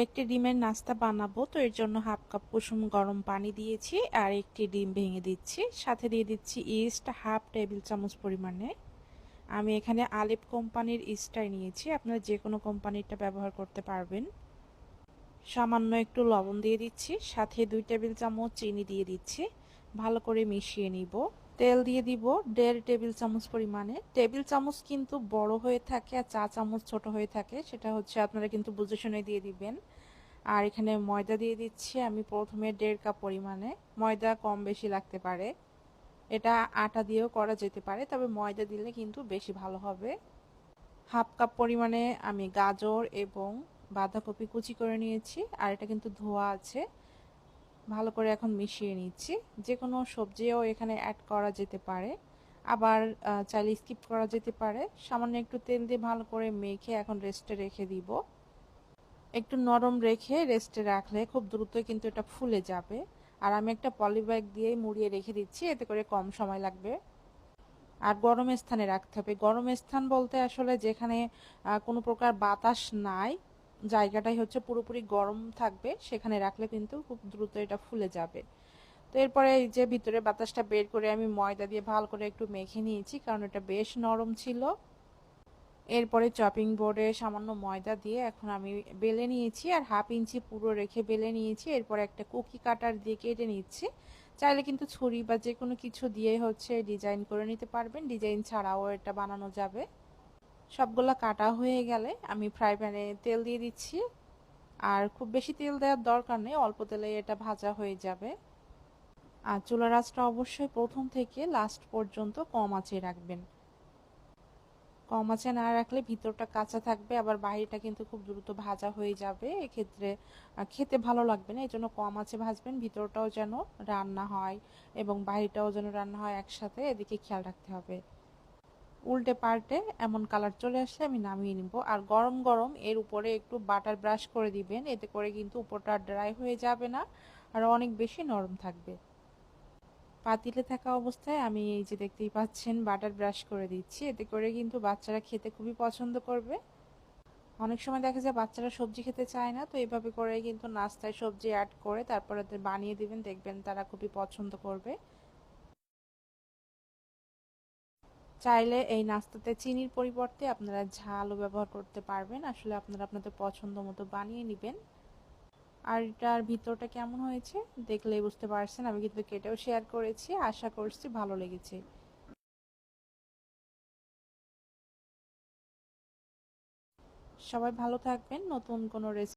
একটি ডিমের নাস্তা বানাবো, তো এর জন্য হাফ কাপ কুসুম গরম পানি দিয়েছি আর একটি ডিম ভেঙে দিচ্ছি। সাথে দিয়ে দিচ্ছি ইস্ট হাফ টেবিল চামচ পরিমাণে। আমি এখানে আলিফ কোম্পানির ইস্টটাই নিয়েছি, আপনারা যে কোনো কোম্পানিরটা ব্যবহার করতে পারবেন। সামান্য একটু লবণ দিয়ে দিচ্ছি, সাথে 2 টেবিল চামচ চিনি দিয়ে দিচ্ছি। ভালো করে মিশিয়ে নিব। তেল দিয়ে দিব 1.5 টেবিল চামচ পরিমাণে। টেবিল চামচ কিন্তু বড় হয়ে থাকে আর চা চামচ ছোট হয়ে থাকে, সেটা হচ্ছে আপনারা কিন্তু বুঝে শুনে দিয়ে দিবেন। আর এখানে ময়দা দিয়ে দিচ্ছি আমি প্রথমে 1.5 কাপ পরিমাণে। ময়দা কম বেশি লাগতে পারে, এটা আটা দিয়েও করা যেতে পারে, তবে ময়দা দিলে কিন্তু বেশি ভালো হবে। হাফ কাপ পরিমাণে আমি গাজর এবং বাঁধাকপি কুচি করে নিয়েছি, আর এটা কিন্তু ধোয়া আছে। ভালো করে এখন মিশিয়ে নিচ্ছি। যে কোনো সবজিও এখানে অ্যাড করা যেতে পারে, আবার চাইলে স্কিপ করা যেতে পারে। সামান্য একটু তেল দিয়ে ভালো করে মেখে এখন রেস্টে রেখে দিব। একটু নরম রেখে রেস্টে রাখলে খুব দ্রুতই কিন্তু এটা ফুলে যাবে। আর আমি একটা পলিব্যাগ দিয়ে মুড়িয়ে রেখে দিচ্ছি, এতে করে কম সময় লাগবে। আর গরম স্থানে রাখতে হবে। গরম স্থান বলতে আসলে যেখানে কোনো প্রকার বাতাস নাই, জায়গাটাই হচ্ছে পুরোপুরি গরম থাকবে, সেখানে রাখলে কিন্তু খুব দ্রুত এটা ফুলে যাবে। তো এরপরে এই যে ভিতরে বাতাসটা বের করে আমি ময়দা দিয়ে ভালো করে একটু মেখে নিয়েছি, কারণ এটা বেশ নরম ছিল। এরপরে চপিং বোর্ডে সামান্য ময়দা দিয়ে এখন আমি বেলে নিয়েছি, আর হাফ ইঞ্চি পুরো রেখে বেলে নিয়েছি। এরপর একটা কুকি কাটার দিয়ে কেটে নিচ্ছি। চাইলে কিন্তু ছুরি বা যে কোনো কিছু দিয়ে হচ্ছে ডিজাইন করে নিতে পারবেন, ডিজাইন ছাড়াও এটা বানানো যাবে। সবগুলা কাটা হয়ে গেলে আমি ফ্রাই প্যানে তেল দিয়ে দিচ্ছি। আর খুব বেশি তেল দেওয়ার দরকার নেই, অল্প তেলে এটা ভাজা হয়ে যাবে। আর চুলার আঁচটা অবশ্যই প্রথম থেকে লাস্ট পর্যন্ত কম আঁচে রাখবেন। কম আঁচে না রাখলে ভিতরটা কাঁচা থাকবে, আবার বাইরেটা কিন্তু খুব দ্রুত ভাজা হয়ে যাবে, এক্ষেত্রে খেতে ভালো লাগবে না। এই জন্য কম আঁচে ভাজবেন, ভিতরটাও যেন রান্না হয় এবং বাইরেটাও যেন রান্না হয় একসাথে, এদিকে খেয়াল রাখতে হবে। উল্টে পাল্টে এমন কালার চলে আসলে আমি নামিয়ে নিব। আর গরম গরম এর উপরে একটু বাটার ব্রাশ করে দিবেন, এতে করে কিন্তু উপরটা ড্রাই হয়ে যাবে না, আর অনেক বেশি নরম থাকবে। পাতিলে থাকা অবস্থায় আমি এই যে দেখতেই পাচ্ছেন বাটার ব্রাশ করে দিচ্ছি, এতে করে কিন্তু বাচ্চারা খেতে খুবই পছন্দ করবে। অনেক সময় দেখা যায় বাচ্চারা সবজি খেতে চায় না, তো এইভাবে করে কিন্তু নাস্তায় সবজি অ্যাড করে তারপরে বানিয়ে দিবেন, দেখবেন তারা খুবই পছন্দ করবে। চাইলে এই নাস্তাতে চিনির পরিবর্তে আপনারা ঝালও ব্যবহার করতে পারবেন, আসলে আপনারা আপনাদের পছন্দ মতো বানিয়ে নেবেন। আর এটার ভিতরটা কেমন হয়েছে দেখলেই বুঝতে পারছেন, আমি কিন্তু কেটেও শেয়ার করেছি, আশা করছি ভালো লেগেছে। সবাই ভালো থাকবেন। নতুন কোনো রেসিপি